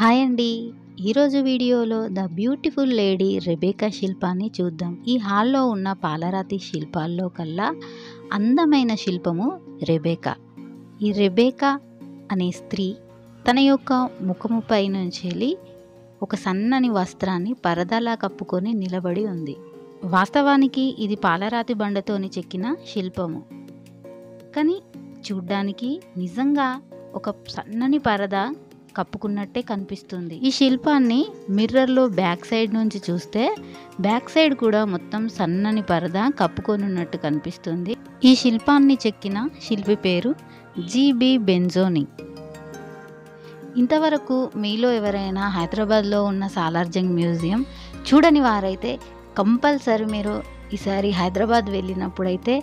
Hi అండి. ఈరోజు వీడియోలో ద బ్యూటిఫుల్ లేడీ రెబేకా శిల్పాన్ని చూద్దాం. ఈ హాల్లో ఉన్న పాలరాతి శిల్పాల్లో కల్లా అందమైన శిల్పము రెబేకా. ఈ రెబేకా అనే స్త్రీ తన యొక్క ముఖముపై నుంచి ఒక సన్నని వస్త్రాన్ని పరదాలా కప్పుకొని నిలబడి ఉంది. వాస్తవానికి ఇది పాలరాతి బండతోని చెక్కిన శిల్పము, కానీ చూడ్డానికి నిజంగా ఒక సన్నని పరదా కప్పుకున్నట్టే కనిపిస్తుంది. ఈ శిల్పాన్ని మిర్రర్లో బ్యాక్ సైడ్ నుంచి చూస్తే బ్యాక్ సైడ్ కూడా మొత్తం సన్నని పరదా కప్పుకొనున్నట్టు కనిపిస్తుంది. ఈ శిల్పాన్ని చెక్కిన శిల్పి పేరు జీబీ బెంజోని. ఇంతవరకు మీలో ఎవరైనా హైదరాబాద్లో ఉన్న సాలార్జంగ్ మ్యూజియం చూడని వారైతే కంపల్సరీ మీరు ఈసారి హైదరాబాద్ వెళ్ళినప్పుడైతే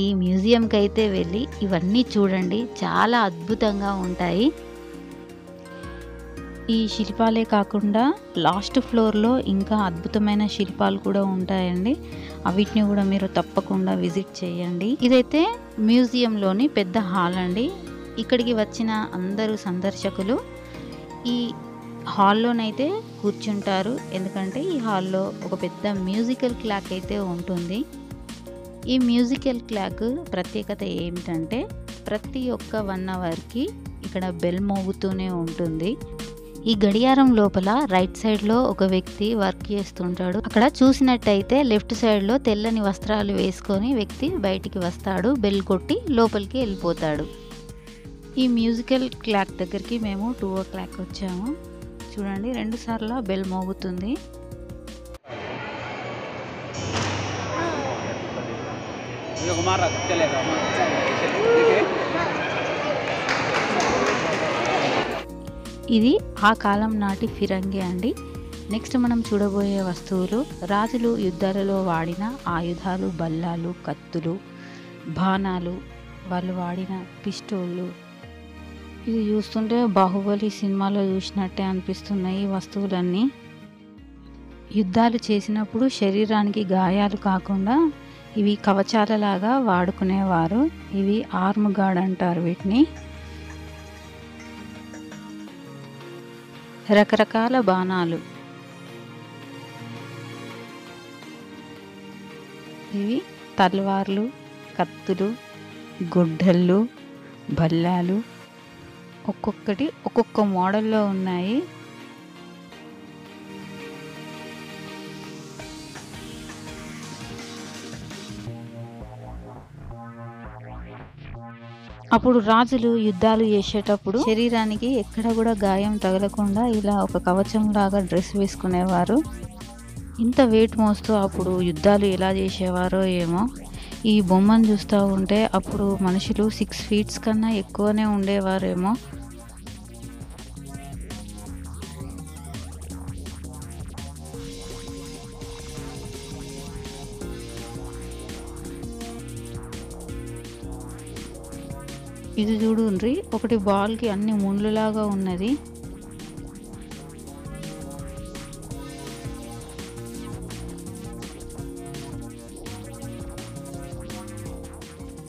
ఈ మ్యూజియంకి అయితే వెళ్ళి ఇవన్నీ చూడండి. చాలా అద్భుతంగా ఉంటాయి. ఈ శిల్పాలే కాకుండా లాస్ట్ ఫ్లోర్లో ఇంకా అద్భుతమైన శిల్పాలు కూడా ఉంటాయండి. వీటిని కూడా మీరు తప్పకుండా విజిట్ చేయండి. ఇదైతే మ్యూజియంలోని పెద్ద హాల్ అండి. ఇక్కడికి వచ్చిన అందరూ సందర్శకులు ఈ హాల్లోనైతే కూర్చుంటారు. ఎందుకంటే ఈ హాల్లో ఒక పెద్ద మ్యూజికల్ క్లాక్ అయితే ఉంటుంది. ఈ మ్యూజికల్ క్లాక్ ప్రత్యేకత ఏమిటంటే ప్రతి ఒక్క 1 అవర్కి ఇక్కడ బెల్ మోగుతూనే ఉంటుంది. ఈ గడియారం లోపల రైట్ సైడ్లో ఒక వ్యక్తి వర్క్ చేస్తుంటాడు. అక్కడ చూసినట్టయితే లెఫ్ట్ సైడ్లో తెల్లని వస్త్రాలు వేసుకొని వ్యక్తి బయటికి వస్తాడు, బెల్ కొట్టి లోపలికి వెళ్ళిపోతాడు. ఈ మ్యూజికల్ క్లాక్ దగ్గరికి మేము 2 o'clock వచ్చాము. చూడండి, 2 సార్లు బెల్ మోగుతుంది. ఇది ఆ కాలం నాటి ఫిరంగి అండి. నెక్స్ట్ మనం చూడబోయే వస్తువులు రాజులు యుద్ధాలలో వాడిన ఆయుధాలు, బల్లాలు, కత్తులు, బాణాలు, వాళ్ళు వాడిన పిస్టోళ్ళు. ఇది చూస్తుంటే బాహుబలి సినిమాలో చూసినట్టే అనిపిస్తున్నాయి ఈ వస్తువులన్నీ. యుద్ధాలు చేసినప్పుడు శరీరానికి గాయాలు కాకుండా ఇవి కవచాలలాగా వాడుకునేవారు. ఇవి ఆర్మ్ గార్డ్ అంటారు వీటిని. రకరకాల బాణాలు, ఇవి తల్వార్లు, కత్తులు, గొడ్డళ్ళు, బల్లాలు, ఒక్కొక్కటి ఒక్కొక్క మోడల్లో ఉన్నాయి. అప్పుడు రాజులు యుద్ధాలు చేసేటప్పుడు శరీరానికి ఎక్కడ కూడా గాయం తగలకుండా ఇలా ఒక కవచం లాగా డ్రెస్ వేసుకునేవారు. ఇంత వెయిట్ మోస్తూ అప్పుడు యుద్ధాలు ఎలా చేసేవారో ఏమో. ఈ బొమ్మను చూస్తూ ఉంటే అప్పుడు మనుషులు 6 feet కన్నా ఎక్కువనే ఉండేవారేమో. ఇది చూడుండ్రి, ఒకటి బాల్కి అన్ని ముళ్ళులాగా ఉన్నది.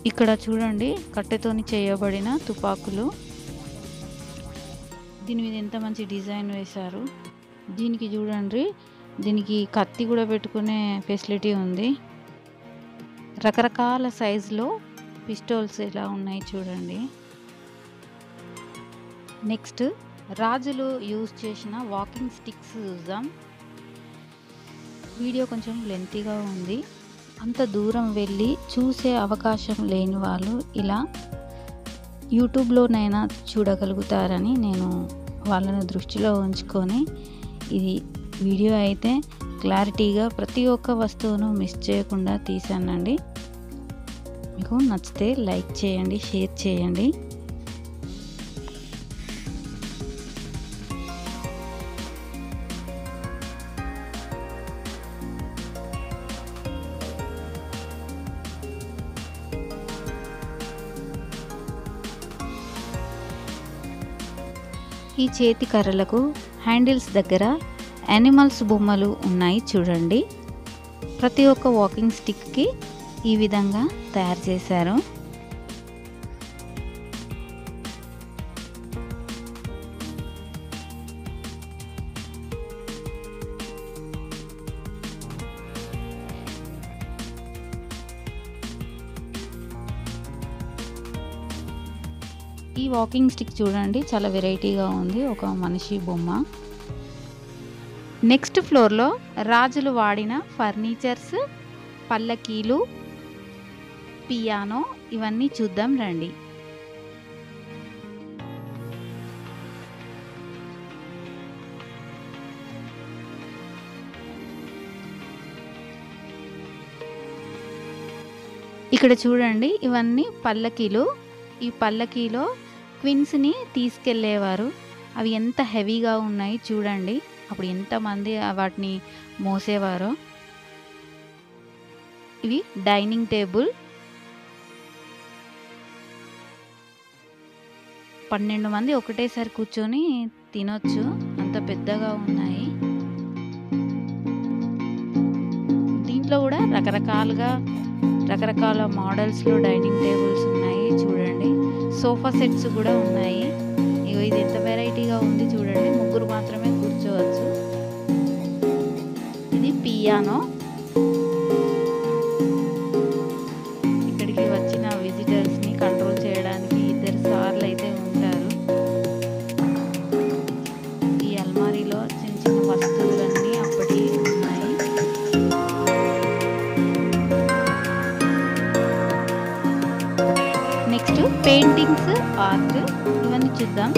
ఇక్కడ చూడండి, కట్టెతోని చేయబడిన తుపాకులు. దీని మీద ఎంత మంచి డిజైన్ వేశారు. దీనికి చూడండి, దీనికి కత్తి కూడా పెట్టుకునే ఫెసిలిటీ ఉంది. రకరకాల సైజులో పిస్టోల్స్ ఎలా ఉన్నాయి చూడండి. నెక్స్ట్ రాజులు యూజ్ చేసిన వాకింగ్ స్టిక్స్ చూద్దాం. వీడియో కొంచెం లెంతీగా ఉంది. అంత దూరం వెళ్ళి చూసే అవకాశం లేని వాళ్ళు ఇలా యూట్యూబ్లోనైనా చూడగలుగుతారని నేను వాళ్ళని దృష్టిలో ఉంచుకొని ఇది వీడియో అయితే క్లారిటీగా ప్రతి ఒక్క వస్తువును మిస్ చేయకుండా తీసానండి. మీకు నచ్చితే లైక్ చేయండి, షేర్ చేయండి. ఈ చేతి కర్రలకు హ్యాండిల్స్ దగ్గర యానిమల్స్ బొమ్మలు ఉన్నాయి చూడండి. ప్రతి ఒక్క వాకింగ్ స్టిక్కి ఈ విధంగా తయారు చేశారు. ఈ వాకింగ్ స్టిక్ చూడండి, చాలా వెరైటీగా ఉంది, ఒక మనిషి బొమ్మ. నెక్స్ట్ ఫ్లోర్లో రాజులు వాడిన ఫర్నిచర్స్, పల్లకీలు, పియానో ఇవన్నీ చూద్దాం రండి. ఇక్కడ చూడండి, ఇవన్నీ పల్లకీలు. ఈ పల్లకీలో క్వీన్స్ని తీసుకెళ్ళేవారు. అవి ఎంత హెవీగా ఉన్నాయి చూడండి, అప్పుడు ఎంతమంది వాటిని మోసేవారో. ఇవి డైనింగ్ టేబుల్, 12 మంది ఒకటేసారి కూర్చొని తినొచ్చు, అంత పెద్దగా ఉన్నాయి. దీంట్లో కూడా రకరకాల మోడల్స్లో డైనింగ్ టేబుల్స్ ఉన్నాయి చూడండి. సోఫా సెట్స్ కూడా ఉన్నాయి. ఇది ఎంత వెరైటీగా ఉంది చూడండి, 3 మాత్రమే కూర్చోవచ్చు. ఇది పియానో. ఇక్కడికి వచ్చిన విజిటర్స్ని కంట్రోల్ చేయడానికి 2 సార్లు అయితే ఉంటారు. ఈ అల్మారీలో చిన్న చిన్న వస్తువులన్నీ అప్పటి ఉన్నాయి. నెక్స్ట్ పెయింటింగ్స్, ఆర్ట్ ఇవన్నీ చూద్దాం.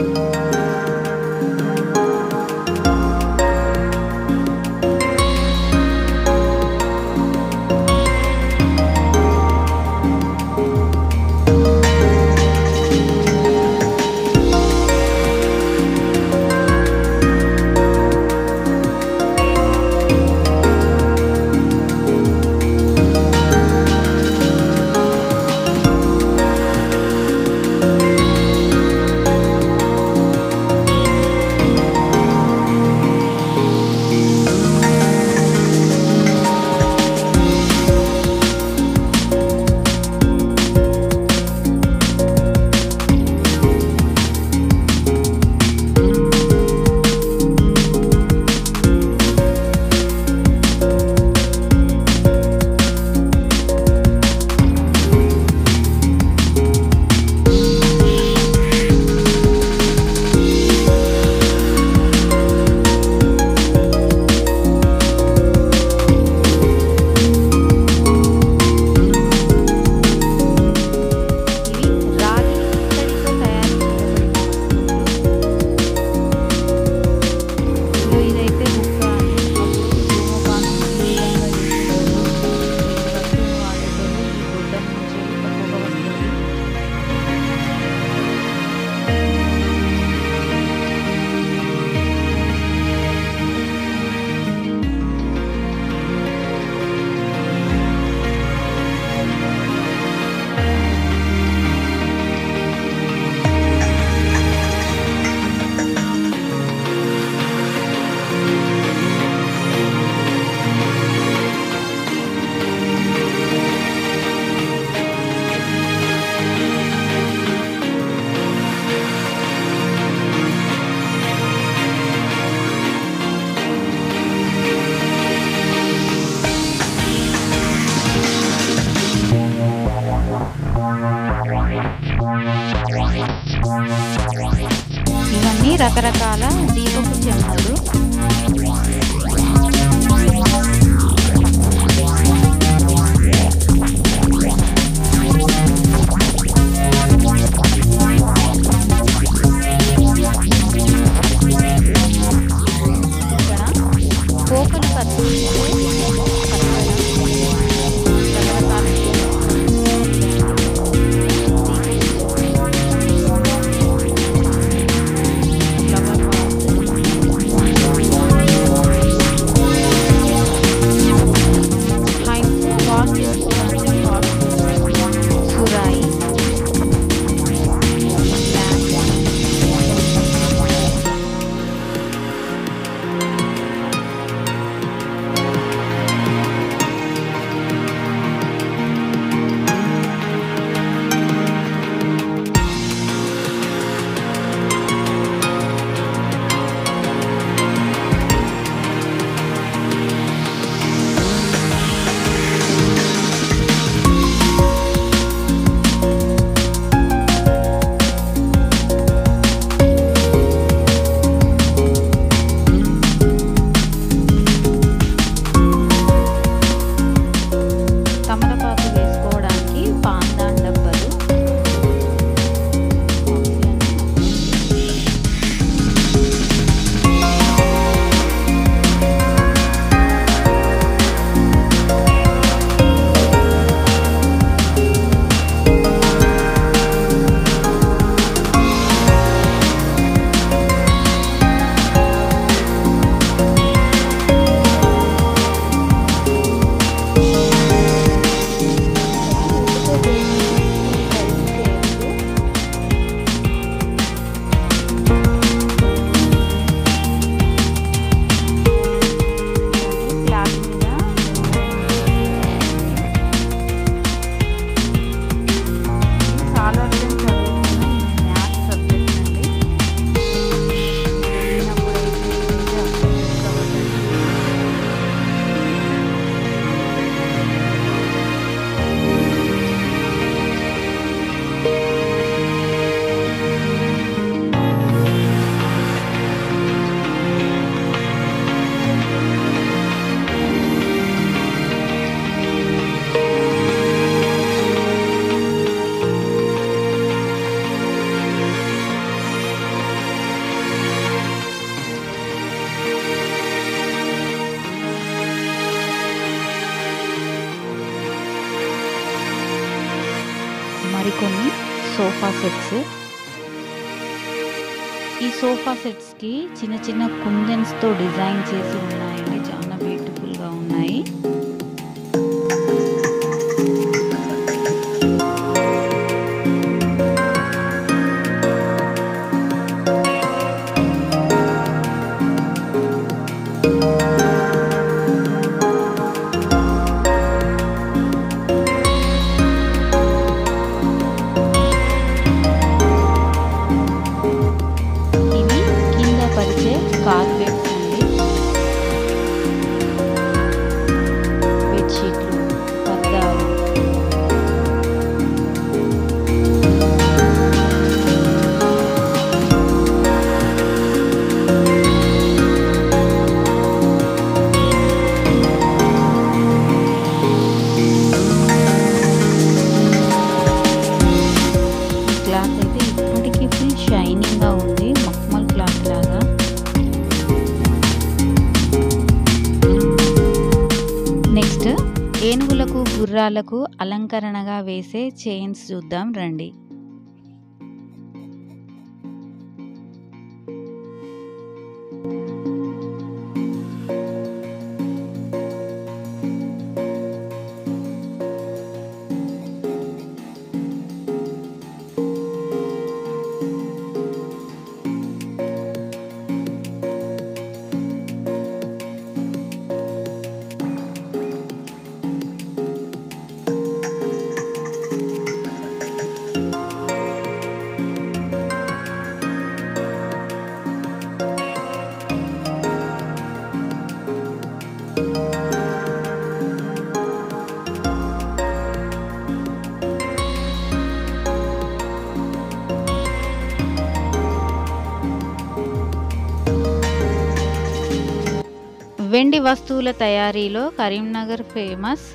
ఇవన్నీ రకరకాల దీపపు చెంబులు. పోపులు సోఫా సెట్స్. ఈ సోఫా సెట్స్కి చిన్న చిన్న కుందన్స్తో డిజైన్ చేసి ఉన్నాయండి. చాలా బ్యూటిఫుల్గా ఉన్నాయి. కార్పెట్స్ అండి, బెడ్షీట్లు, పర్దాలు. క్లాత్ అయితే ఇప్పటికీ ఫుల్ షైనింగ్గా ఉంది, మక్మల్ క్లాత్ లాగా. నెక్స్ట్ ఏనుగులకు గుర్రాలకు అలంకరణగా వేసే చైన్స్ చూద్దాం రండి. వెండి వస్తువుల తయారీలో కరీంనగర్ ఫేమస్.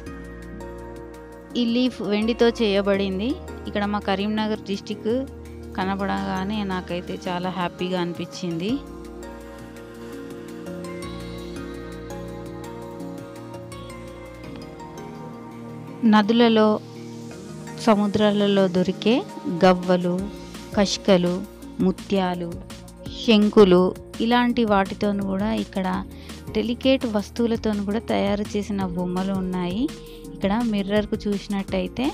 ఈ లీఫ్ వెండితో చేయబడింది. ఇక్కడ మా కరీంనగర్ డిస్టిక్ కనపడగానే నాకైతే చాలా హ్యాపీగా అనిపించింది. నదులలో, సముద్రాలలో దొరికే గవ్వలు, కష్కలు, ముత్యాలు, శంకులు ఇలాంటి వాటితో కూడా ఇక్కడ డెలికేట్ వస్తువులతో కూడా తయారు చేసిన బొమ్మలు ఉన్నాయి. ఇక్కడ మిర్రర్కు చూసినట్టయితే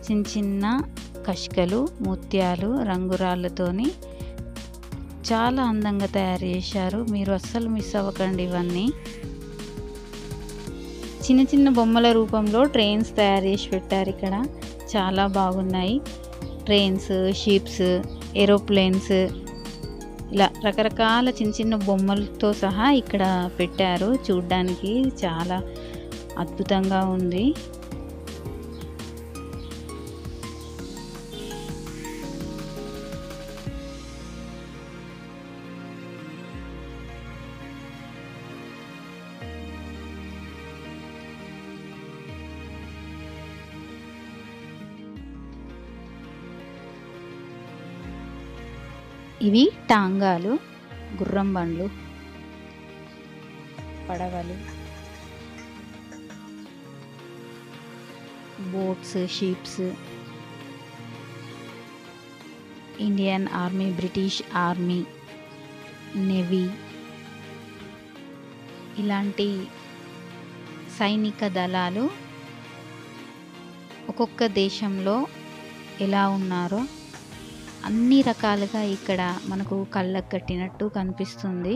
చిన్న చిన్న కష్కలు, ముత్యాలు, రంగురాళ్ళతోని చాలా అందంగా తయారు చేశారు. మీరు అస్సలు మిస్ అవ్వకండి. ఇవన్నీ చిన్న చిన్న బొమ్మల రూపంలో ట్రైన్స్ తయారు చేసి పెట్టారు. ఇక్కడ చాలా బాగున్నాయి. ట్రైన్స్, షిప్స్, ఏరోప్లేన్స్ ఇలా రకరకాల చిన్న చిన్న బొమ్మలతో సహా ఇక్కడ పెట్టారు. చూడ్డానికి చాలా అద్భుతంగా ఉంది. ఇవి టాంగాలు, గుర్రం బండ్లు, పడవలు, boats, ships, Indian army, British army, navy ఇలాంటి సైనిక దళాలు ఒక్కొక్క దేశంలో ఎలా ఉన్నారో అన్ని రకాలుగా ఇక్కడ మనకు కళ్ళకు కట్టినట్టు కనిపిస్తుంది.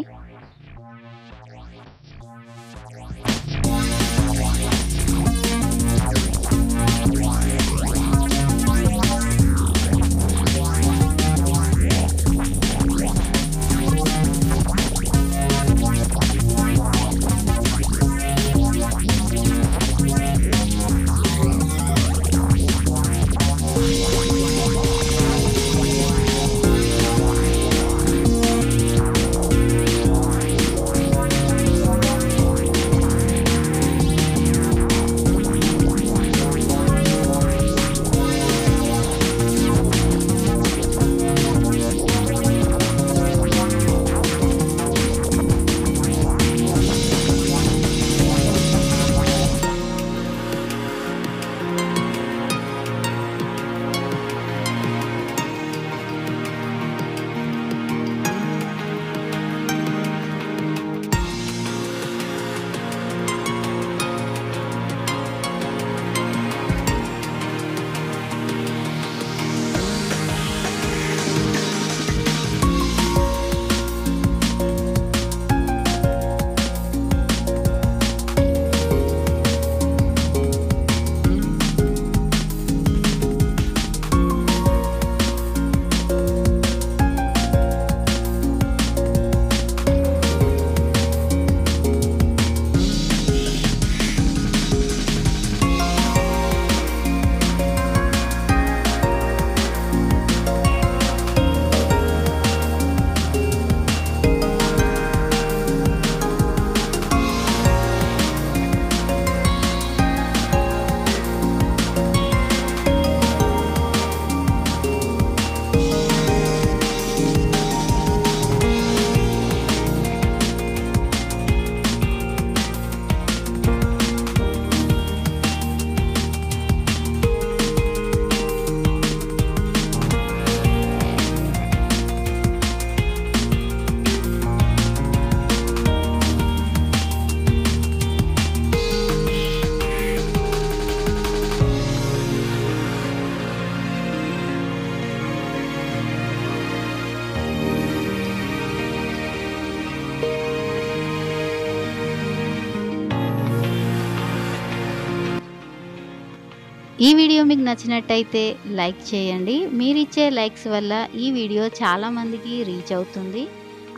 ఈ వీడియో మీకు నచ్చినట్టయితే లైక్ చేయండి. మీరిచ్చే లైక్స్ వల్ల ఈ వీడియో చాలామందికి రీచ్ అవుతుంది,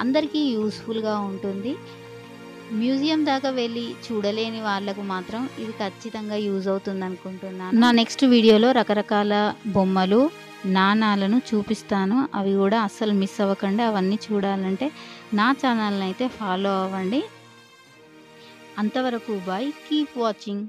అందరికీ యూస్ఫుల్గా ఉంటుంది. మ్యూజియం దాకా వెళ్ళి చూడలేని వాళ్ళకు మాత్రం ఇది ఖచ్చితంగా యూజ్ అవుతుంది అనుకుంటున్నాను. నా నెక్స్ట్ వీడియోలో రకరకాల బొమ్మలు, నాణాలను చూపిస్తాను. అవి కూడా అస్సలు మిస్ అవ్వకండి. అవన్నీ చూడాలంటే నా ఛానల్ని అయితే ఫాలో అవ్వండి. అంతవరకు బాయ్, కీప్ వాచింగ్.